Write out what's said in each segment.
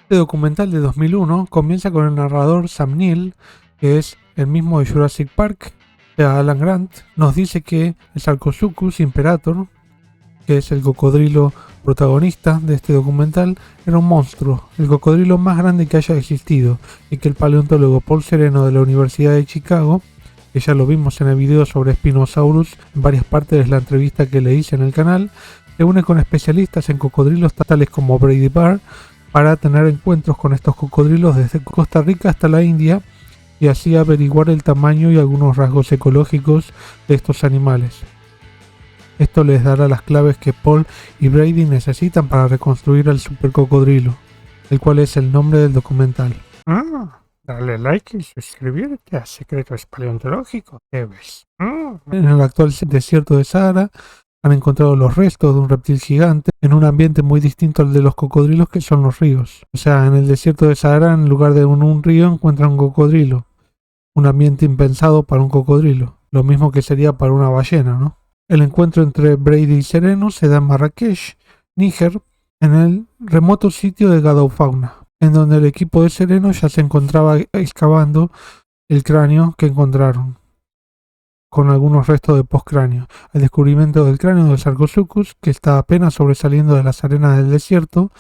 Este documental de 2001 comienza con el narrador Sam Neill, que es el mismo de Jurassic Park. Alan Grant nos dice que el Sarcosuchus imperator, que es el cocodrilo protagonista de este documental, era un monstruo, el cocodrilo más grande que haya existido, y que el paleontólogo Paul Sereno de la Universidad de Chicago, que ya lo vimos en el video sobre Spinosaurus en varias partes de la entrevista que le hice en el canal, se une con especialistas en cocodrilos tales como Brady Barr para tener encuentros con estos cocodrilos desde Costa Rica hasta la India y así averiguar el tamaño y algunos rasgos ecológicos de estos animales. Esto les dará las claves que Paul y Brady necesitan para reconstruir al supercocodrilo, el cual es el nombre del documental. Dale like y suscribirte a Secretos Paleontológicos, ¿qué ves? En el actual desierto de Sahara han encontrado los restos de un reptil gigante en un ambiente muy distinto al de los cocodrilos, que son los ríos. O sea, en el desierto de Sahara, en lugar de un río, encuentran un cocodrilo. Un ambiente impensado para un cocodrilo. Lo mismo que sería para una ballena, ¿no? El encuentro entre Brady y Sereno se da en Marrakech, Níger, en el remoto sitio de Gadaufauna, en donde el equipo de Sereno ya se encontraba excavando el cráneo que encontraron, con algunos restos de postcráneo. El descubrimiento del cráneo del Sarcosuchus, que está apenas sobresaliendo de las arenas del desierto,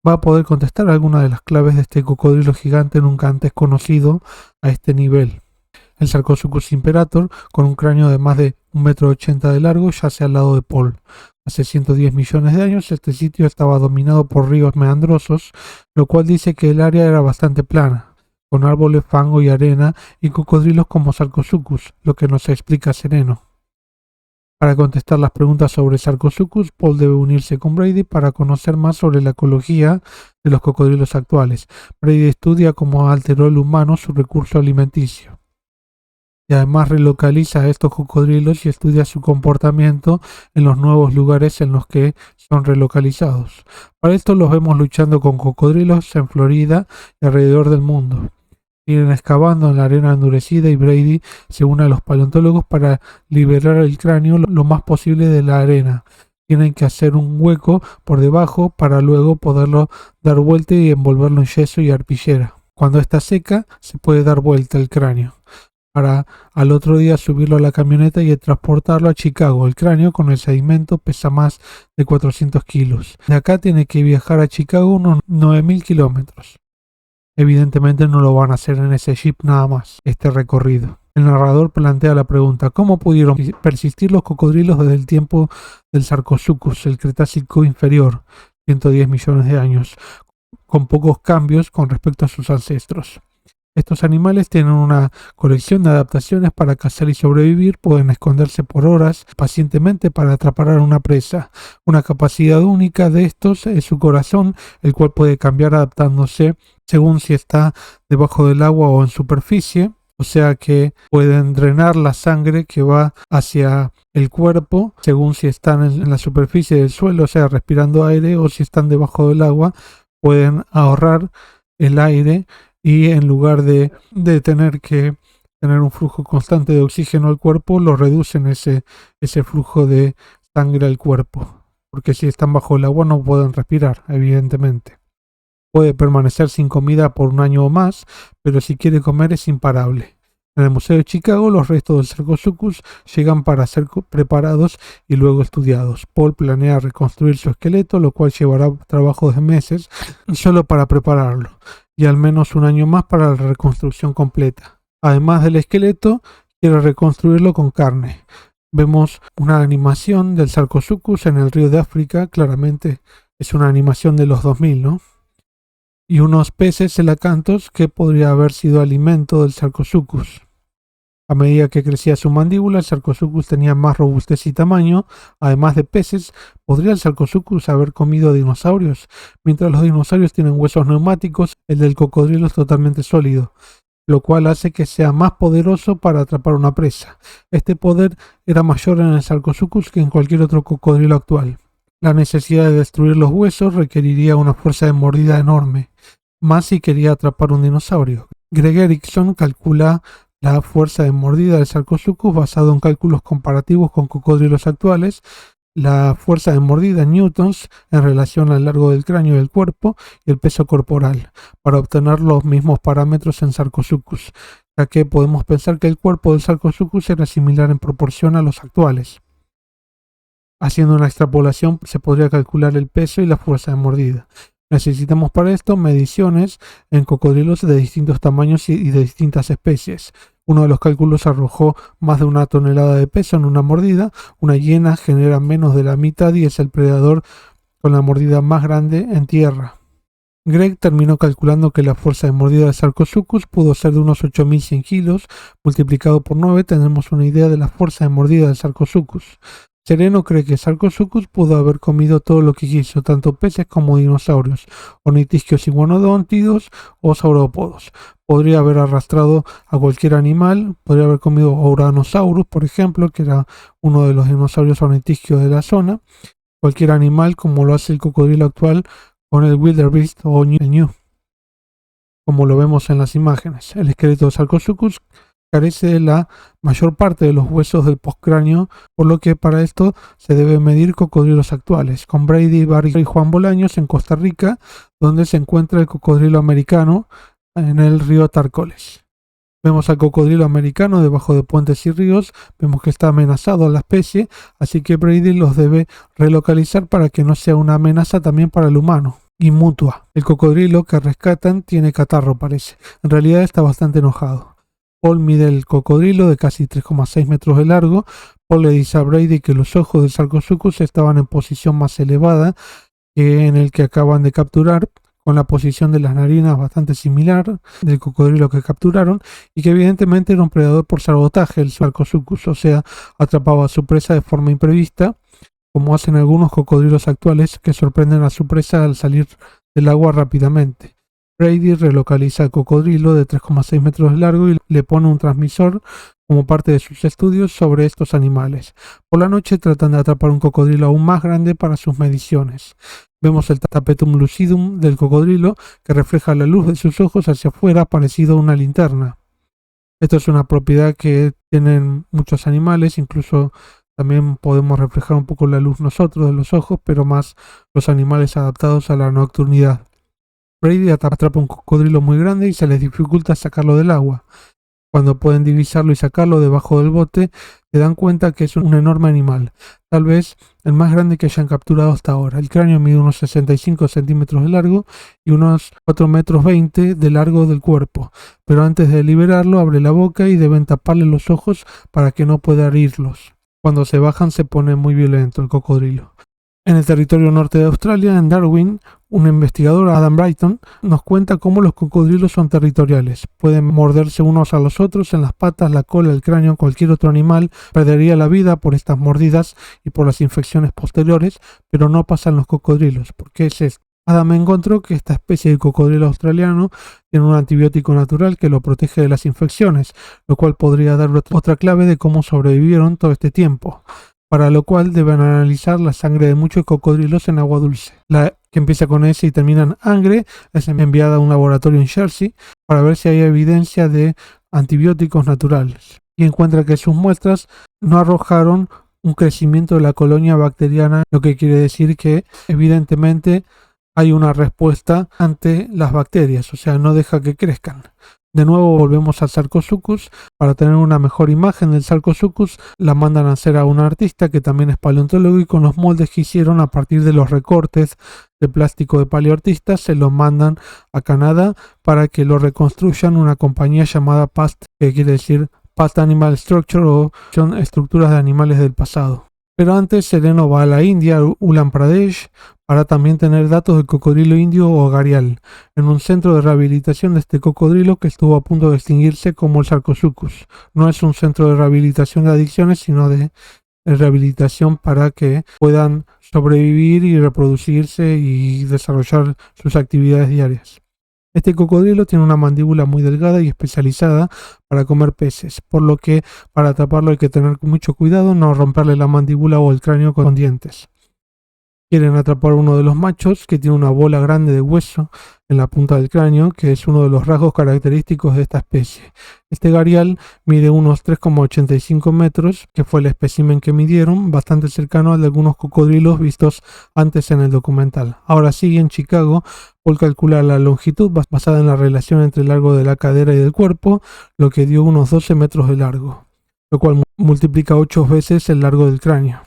va a poder contestar algunas de las claves de este cocodrilo gigante nunca antes conocido a este nivel. El Sarcosuchus imperator, con un cráneo de más de 1,80 m de largo, yace al lado de Paul. Hace 110 millones de años este sitio estaba dominado por ríos meandrosos, lo cual dice que el área era bastante plana, con árboles, fango y arena, y cocodrilos como Sarcosuchus, lo que nos explica Sereno. Para contestar las preguntas sobre Sarcosuchus, Paul debe unirse con Brady para conocer más sobre la ecología de los cocodrilos actuales. Brady estudia cómo alteró el humano su recurso alimenticio, y además relocaliza a estos cocodrilos y estudia su comportamiento en los nuevos lugares en los que son relocalizados. Para esto los vemos luchando con cocodrilos en Florida y alrededor del mundo. Siguen excavando en la arena endurecida y Brady se une a los paleontólogos para liberar el cráneo lo más posible de la arena. Tienen que hacer un hueco por debajo para luego poderlo dar vuelta y envolverlo en yeso y arpillera. Cuando está seca se puede dar vuelta el cráneo, para al otro día subirlo a la camioneta y transportarlo a Chicago. El cráneo con el sedimento pesa más de 400 kilos. De acá tiene que viajar a Chicago unos 9.000 kilómetros. Evidentemente no lo van a hacer en ese jeep nada más, este recorrido. El narrador plantea la pregunta: ¿cómo pudieron persistir los cocodrilos desde el tiempo del Sarcosuchus, el Cretácico inferior, 110 millones de años, con pocos cambios con respecto a sus ancestros? Estos animales tienen una colección de adaptaciones para cazar y sobrevivir, pueden esconderse por horas pacientemente para atrapar a una presa. Una capacidad única de estos es su corazón, el cual puede cambiar adaptándose según si está debajo del agua o en superficie, o sea que pueden drenar la sangre que va hacia el cuerpo según si están en la superficie del suelo, o sea respirando aire, o si están debajo del agua pueden ahorrar el aire y en lugar de tener que tener un flujo constante de oxígeno al cuerpo, lo reducen ese flujo de sangre al cuerpo, porque si están bajo el agua no pueden respirar, evidentemente. Puede permanecer sin comida por un año o más, pero si quiere comer es imparable. En el Museo de Chicago los restos del Sarcosuchus llegan para ser preparados y luego estudiados. Paul planea reconstruir su esqueleto, lo cual llevará trabajo de meses solo para prepararlo, y al menos un año más para la reconstrucción completa. Además del esqueleto, quiere reconstruirlo con carne. Vemos una animación del Sarcosuchus en el río de África, claramente es una animación de los 2000, ¿no? Y unos peces celacantos que podría haber sido alimento del Sarcosuchus. A medida que crecía su mandíbula, el Sarcosuchus tenía más robustez y tamaño. Además de peces, ¿podría el Sarcosuchus haber comido dinosaurios? Mientras los dinosaurios tienen huesos neumáticos, el del cocodrilo es totalmente sólido, lo cual hace que sea más poderoso para atrapar una presa. Este poder era mayor en el Sarcosuchus que en cualquier otro cocodrilo actual. La necesidad de destruir los huesos requeriría una fuerza de mordida enorme, más si quería atrapar un dinosaurio. Greg Erickson calcula la fuerza de mordida del Sarcosuchus basado en cálculos comparativos con cocodrilos actuales, la fuerza de mordida en newtons en relación al largo del cráneo y del cuerpo y el peso corporal, para obtener los mismos parámetros en Sarcosuchus, ya que podemos pensar que el cuerpo del Sarcosuchus era similar en proporción a los actuales. Haciendo una extrapolación se podría calcular el peso y la fuerza de mordida. Necesitamos para esto mediciones en cocodrilos de distintos tamaños y de distintas especies. Uno de los cálculos arrojó más de 1 tonelada de peso en una mordida. Una hiena genera menos de la mitad y es el predador con la mordida más grande en tierra. Greg terminó calculando que la fuerza de mordida de Sarcosuchus pudo ser de unos 8.100 kilos. Multiplicado por 9 tenemos una idea de la fuerza de mordida de Sarcosuchus. Sereno cree que Sarcosuchus pudo haber comido todo lo que quiso, tanto peces como dinosaurios, ornitisquios iguanodóntidos o saurópodos. Podría haber arrastrado a cualquier animal, podría haber comido Ouranosaurus, por ejemplo, que era uno de los dinosaurios ornitisquios de la zona. Cualquier animal, como lo hace el cocodrilo actual con el wildebeest o el ñu, como lo vemos en las imágenes. El esqueleto de Sarcosuchus carece de la mayor parte de los huesos del postcráneo, por lo que para esto se debe medir cocodrilos actuales, con Brady, Barry y Juan Bolaños en Costa Rica, donde se encuentra el cocodrilo americano en el río Tárcoles. Vemos al cocodrilo americano debajo de puentes y ríos, vemos que está amenazado a la especie, así que Brady los debe relocalizar para que no sea una amenaza también para el humano. Y mutua. El cocodrilo que rescatan tiene catarro, parece. En realidad está bastante enojado. Paul mide el cocodrilo de casi 3,6 metros de largo. Paul le dice a Brady que los ojos del Sarcosuchus estaban en posición más elevada que en el que acaban de capturar, con la posición de las narinas bastante similar del cocodrilo que capturaron, y que evidentemente era un predador por sabotaje el Sarcosuchus, o sea, atrapaba a su presa de forma imprevista, como hacen algunos cocodrilos actuales que sorprenden a su presa al salir del agua rápidamente. Brady relocaliza al cocodrilo de 3,6 metros de largo y le pone un transmisor como parte de sus estudios sobre estos animales. Por la noche tratan de atrapar un cocodrilo aún más grande para sus mediciones. Vemos el tapetum lucidum del cocodrilo que refleja la luz de sus ojos hacia afuera, parecido a una linterna. Esto es una propiedad que tienen muchos animales, incluso también podemos reflejar un poco la luz nosotros de los ojos, pero más los animales adaptados a la nocturnidad. Brady atrapa un cocodrilo muy grande y se les dificulta sacarlo del agua. Cuando pueden divisarlo y sacarlo debajo del bote, se dan cuenta que es un enorme animal, tal vez el más grande que hayan capturado hasta ahora. El cráneo mide unos 65 centímetros de largo y unos 4,20 metros de largo del cuerpo, pero antes de liberarlo abre la boca y deben taparle los ojos para que no pueda herirlos. Cuando se bajan se pone muy violento el cocodrilo. En el territorio norte de Australia, en Darwin, un investigador, Adam Brighton, nos cuenta cómo los cocodrilos son territoriales. Pueden morderse unos a los otros en las patas, la cola, el cráneo. Cualquier otro animal perdería la vida por estas mordidas y por las infecciones posteriores, pero no pasan los cocodrilos. ¿Por qué es esto? Adam encontró que esta especie de cocodrilo australiano tiene un antibiótico natural que lo protege de las infecciones, lo cual podría dar otra clave de cómo sobrevivieron todo este tiempo. Para lo cual deben analizar la sangre de muchos cocodrilos en agua dulce. La que empieza con S y termina en angre es enviada a un laboratorio en Jersey para ver si hay evidencia de antibióticos naturales. Y encuentra que sus muestras no arrojaron un crecimiento de la colonia bacteriana, lo que quiere decir que evidentemente hay una respuesta ante las bacterias, o sea, no deja que crezcan. De nuevo volvemos al Sarcosuchus. Para tener una mejor imagen del Sarcosuchus la mandan a hacer a un artista que también es paleontólogo, y con los moldes que hicieron a partir de los recortes de plástico de paleoartistas se los mandan a Canadá para que lo reconstruyan una compañía llamada PAST, que quiere decir Past Animal Structure, o son estructuras de animales del pasado. Pero antes Sereno va a la India, Uttar Pradesh, para también tener datos del cocodrilo indio o gharial, en un centro de rehabilitación de este cocodrilo que estuvo a punto de extinguirse como el Sarcosuchus. No es un centro de rehabilitación de adicciones, sino de rehabilitación para que puedan sobrevivir y reproducirse y desarrollar sus actividades diarias. Este cocodrilo tiene una mandíbula muy delgada y especializada para comer peces, por lo que para atraparlo hay que tener mucho cuidado, no romperle la mandíbula o el cráneo con dientes. Quieren atrapar a uno de los machos, que tiene una bola grande de hueso en la punta del cráneo, que es uno de los rasgos característicos de esta especie. Este gharial mide unos 3,85 metros, que fue el espécimen que midieron, bastante cercano al de algunos cocodrilos vistos antes en el documental. Ahora sigue en Chicago por calcular la longitud basada en la relación entre el largo de la cadera y del cuerpo, lo que dio unos 12 metros de largo, lo cual multiplica 8 veces el largo del cráneo.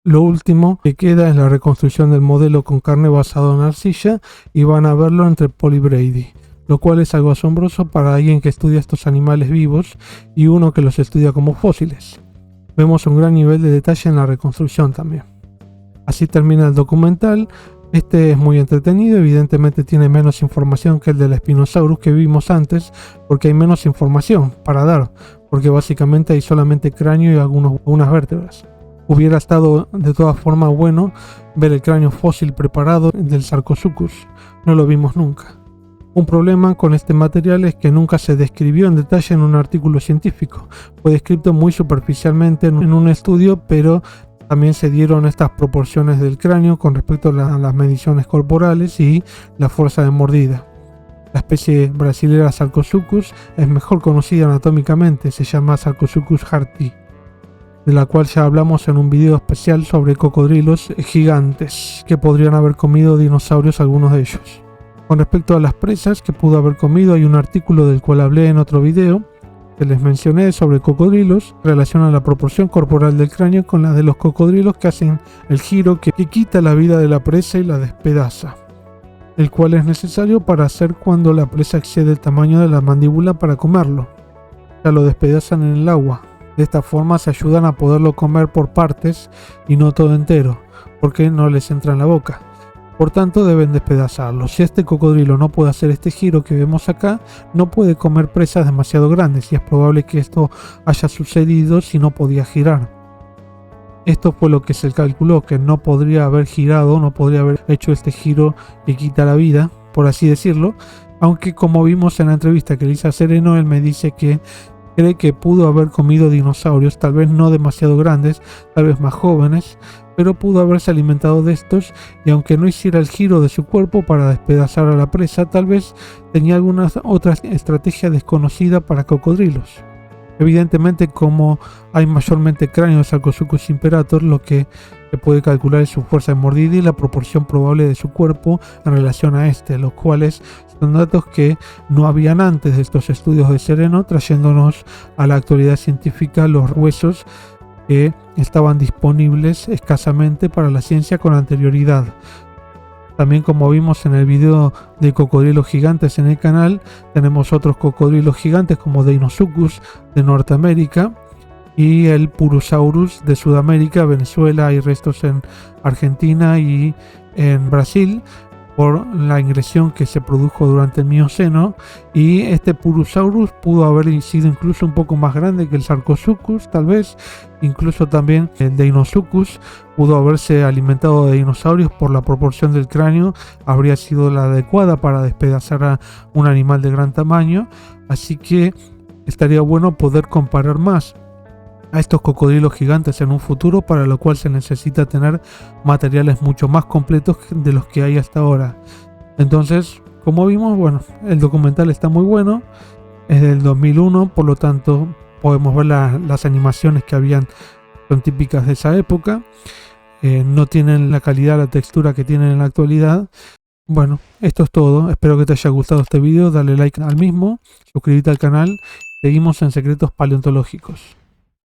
Lo último que queda es la reconstrucción del modelo con carne basado en arcilla y van a verlo entre Paul y Brady, lo cual es algo asombroso para alguien que estudia estos animales vivos y uno que los estudia como fósiles. Vemos un gran nivel de detalle en la reconstrucción también. Así termina el documental. Este es muy entretenido, evidentemente tiene menos información que el del Spinosaurus que vimos antes, porque hay menos información para dar, porque básicamente hay solamente cráneo y algunas vértebras. Hubiera estado de todas formas bueno ver el cráneo fósil preparado del Sarcosuchus, no lo vimos nunca. Un problema con este material es que nunca se describió en detalle en un artículo científico, fue descrito muy superficialmente en un estudio, pero también se dieron estas proporciones del cráneo con respecto a las mediciones corporales y la fuerza de mordida. La especie brasilera Sarcosuchus es mejor conocida anatómicamente, se llama Sarcosuchus harti, de la cual ya hablamos en un video especial sobre cocodrilos gigantes que podrían haber comido dinosaurios, algunos de ellos. Con respecto a las presas que pudo haber comido, hay un artículo del cual hablé en otro video que les mencioné sobre cocodrilos, relaciona la proporción corporal del cráneo con la de los cocodrilos que hacen el giro que quita la vida de la presa y la despedaza, el cual es necesario para hacer cuando la presa excede el tamaño de la mandíbula para comerlo. Ya lo despedazan en el agua. De esta forma se ayudan a poderlo comer por partes y no todo entero, porque no les entra en la boca. Por tanto deben despedazarlo. Si este cocodrilo no puede hacer este giro que vemos acá, no puede comer presas demasiado grandes y es probable que esto haya sucedido si no podía girar. Esto fue lo que se calculó, que no podría haber girado, no podría haber hecho este giro que quita la vida, por así decirlo, aunque como vimos en la entrevista que le hice a Sereno, él me dice que cree que pudo haber comido dinosaurios, tal vez no demasiado grandes, tal vez más jóvenes, pero pudo haberse alimentado de estos y aunque no hiciera el giro de su cuerpo para despedazar a la presa, tal vez tenía alguna otra estrategia desconocida para cocodrilos. Evidentemente, como hay mayormente cráneos de Sarcosuchus imperator, lo que se puede calcular es su fuerza de mordida y la proporción probable de su cuerpo en relación a este, los cuales son datos que no habían antes de estos estudios de Sereno, trayéndonos a la actualidad científica los huesos que estaban disponibles escasamente para la ciencia con anterioridad. También, como vimos en el video de cocodrilos gigantes en el canal, tenemos otros cocodrilos gigantes como Deinosuchus de Norteamérica y el Purosaurus de Sudamérica, Venezuela, hay restos en Argentina y en Brasil por la ingresión que se produjo durante el Mioceno, y este Purosaurus pudo haber sido incluso un poco más grande que el Sarcosuchus, tal vez, incluso también el Deinosuchus pudo haberse alimentado de dinosaurios por la proporción del cráneo, habría sido la adecuada para despedazar a un animal de gran tamaño, así que estaría bueno poder comparar más a estos cocodrilos gigantes en un futuro, para lo cual se necesita tener materiales mucho más completos de los que hay hasta ahora. Entonces, como vimos, bueno, el documental está muy bueno, es del 2001, por lo tanto podemos ver las animaciones que habían, son típicas de esa época, no tienen la calidad, la textura que tienen en la actualidad. Bueno, esto es todo, espero que te haya gustado este video, dale like al mismo, suscríbete al canal, seguimos en Secretos Paleontológicos.